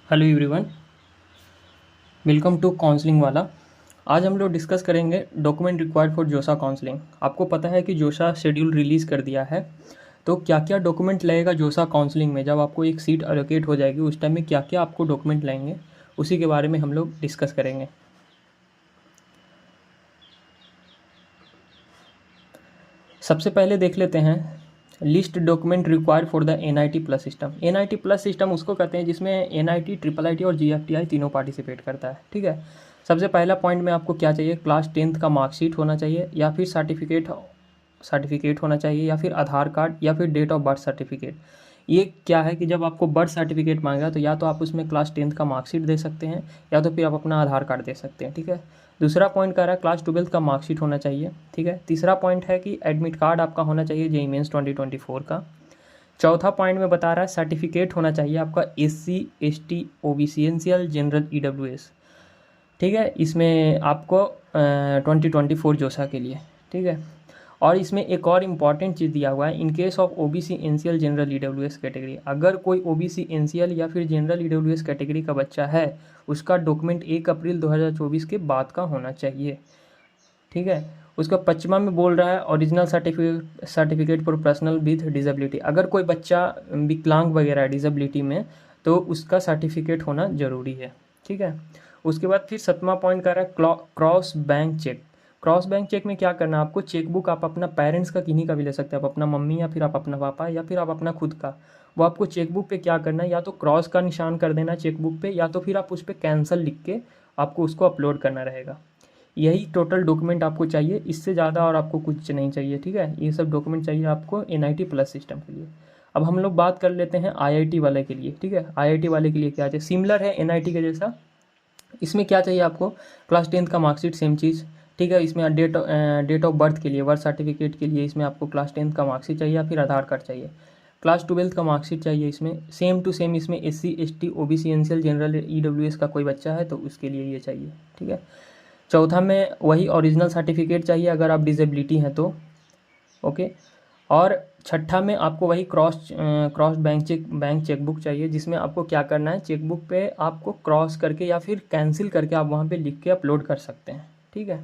Hello everyone, welcome to counselling वाला। आज हम लोग डिस्कस करेंगे डॉक्यूमेंट रिक्वायर्ड फॉर जोसा काउंसलिंग। आपको पता है कि जोसा शेड्यूल रिलीज़ कर दिया है, तो क्या क्या डॉक्यूमेंट लगेगा जोसा काउंसलिंग में। जब आपको एक सीट एलोकेट हो जाएगी उस टाइम में क्या क्या आपको डॉक्यूमेंट लगेंगे, उसी के बारे में हम लोग डिस्कस करेंगे। सबसे पहले देख लेते हैं list document required for the NIT plus system. NIT plus system उसको कहते हैं जिसमें एनआईटी, ट्रिपल आईटी और जीएफटीआई तीनों पार्टिसिपेट करता है। ठीक है, सबसे पहला पॉइंट में आपको क्या चाहिए, क्लास 10th का मार्कशीट होना चाहिए, या फिर सर्टिफिकेट होना चाहिए, या फिर आधार कार्ड, या फिर डेट ऑफ बर्थ सर्टिफिकेट। ये क्या है कि जब आपको बर्थ सर्टिफिकेट मांगेगा तो या तो आप उसमें क्लास 10th का मार्कशीट दे सकते हैं, या तो फिर आप अपना आधार कार्ड दे सकते हैं। ठीक है, दूसरा पॉइंट कह रहा है क्लास 12th का मार्कशीट होना चाहिए। ठीक है, तीसरा पॉइंट है कि एडमिट कार्ड आपका होना चाहिए जेईई मेंस 2024 का। चौथा पॉइंट में बता रहा है सर्टिफिकेट होना चाहिए आपका SC, ST, OBC, NCL, general, EWS. ठीक है, इसमें आपको 2024 जोसा के लिए। ठीक है, और इसमें एक और इम्पॉर्टेंट चीज़ दिया हुआ है, in case of OBC, NCL, general, EWS category. अगर कोई ओबीसी, एनसीएल या फिर जनरल, ईडब्ल्यूएस कैटेगरी का बच्चा है, उसका डॉक्यूमेंट 1 अप्रैल 2024 के बाद का होना चाहिए। ठीक है, उसका पश्चिमा में बोल रहा है original certificate for personal with disability. अगर कोई बच्चा विकलांग वगैरह है डिजेबिलिटी में, तो उसका सर्टिफिकेट होना ज़रूरी है। ठीक है, उसके बाद फिर 7वां पॉइंट कर रहा है cross bank cheque. Cross bank cheque में क्या करना है आपको, चेकबुक आप अपना पेरेंट्स का किन्हीं का भी ले सकते हैं, आप अपना मम्मी या फिर आप अपना पापा या फिर आप अपना खुद का। वो आपको चेकबुक पे क्या करना है, या तो क्रॉस का निशान कर देना चेकबुक पे, या तो फिर आप उस पर कैंसिल लिख के आपको उसको अपलोड करना रहेगा। यही टोटल डॉक्यूमेंट आपको चाहिए, इससे ज़्यादा और आपको कुछ नहीं चाहिए। ठीक है, ये सब डॉक्यूमेंट चाहिए आपको एनआईटी प्लस सिस्टम के लिए। अब हम लोग बात कर लेते हैं आईआईटी वाले के लिए। ठीक है, आईआईटी वाले के लिए क्या चाहिए, सिमिलर है एनआईटी के जैसा। इसमें क्या चाहिए आपको, क्लास 10th का मार्कशीट, सेम चीज़। ठीक है, इसमें डेट ऑफ बर्थ के लिए, बर्थ सर्टिफिकेट के लिए इसमें आपको क्लास 10th का मार्कशीट चाहिए या फिर आधार कार्ड चाहिए। क्लास 12th का मार्कशीट चाहिए इसमें, सेम टू सेम इसमें SC, ST, OBC, NCL, general, EWS का कोई बच्चा है तो उसके लिए ये चाहिए। ठीक है, चौथा में वही ओरिजिनल सर्टिफिकेट चाहिए अगर आप डिसेबिलिटी हैं तो। ओके, और छठा में आपको वही क्रॉस बैंक चेकबुक चाहिए, जिसमें आपको क्या करना है, चेकबुक पे आपको क्रॉस करके या फिर कैंसिल करके आप वहाँ पे लिख के अपलोड कर सकते हैं। ठीक है,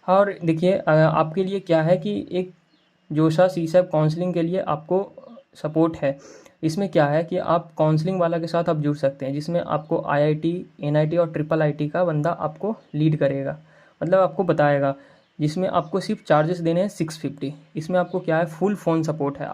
और देखिए आपके लिए क्या है कि एक जोशा सीसैप काउंसलिंग के लिए आपको सपोर्ट है। इसमें क्या है कि आप काउंसलिंग वाला के साथ आप जुड़ सकते हैं, जिसमें आपको आईआईटी, एनआईटी और ट्रिपल आईटी का बंदा आपको लीड करेगा, मतलब आपको बताएगा। जिसमें आपको सिर्फ चार्जेस देने हैं 650। इसमें आपको क्या है, फुल फ़ोन सपोर्ट है।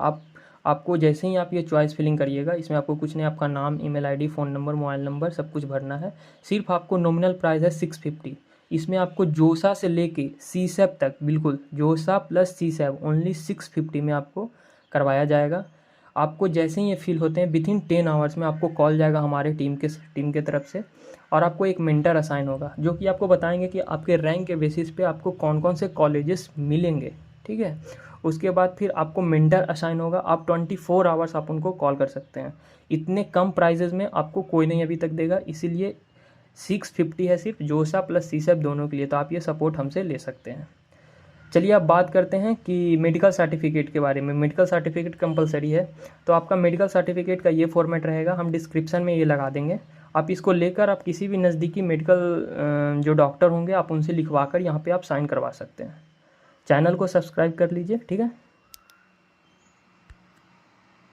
आपको जैसे ही आप ये चॉइस फिलिंग करिएगा, इसमें आपको कुछ नहीं, आपका नाम, email ID, phone number, mobile number सब कुछ भरना है। सिर्फ आपको नॉमिनल प्राइस है 650। इसमें आपको जोसा से लेके सीसैप तक, बिल्कुल जोसा प्लस सीसैप ओनली 650 में आपको करवाया जाएगा। आपको जैसे ही ये फिल होते हैं विथिन 10 आवर्स में आपको कॉल जाएगा हमारे टीम के तरफ से, और आपको एक मेंटर असाइन होगा जो कि आपको बताएंगे कि आपके रैंक के बेसिस पे आपको कौन कौन से कॉलेजेस मिलेंगे। ठीक है, उसके बाद फिर आपको मेंटर असाइन होगा, आप 24 आवर्स आप उनको कॉल कर सकते हैं। इतने कम प्राइजेज़ में आपको कोई नहीं अभी तक देगा, इसीलिए 650 है सिर्फ जोसा प्लस सीसैप दोनों के लिए, तो आप ये सपोर्ट हमसे ले सकते हैं। चलिए अब बात करते हैं कि मेडिकल सर्टिफिकेट के बारे में। मेडिकल सर्टिफिकेट कंपलसरी है, तो आपका मेडिकल सर्टिफिकेट का ये फॉर्मेट रहेगा, हम डिस्क्रिप्शन में ये लगा देंगे। आप इसको लेकर आप किसी भी नज़दीकी मेडिकल जो डॉक्टर होंगे आप उनसे लिखवा कर यहाँ पे आप साइन करवा सकते हैं। चैनल को सब्सक्राइब कर लीजिए। ठीक है।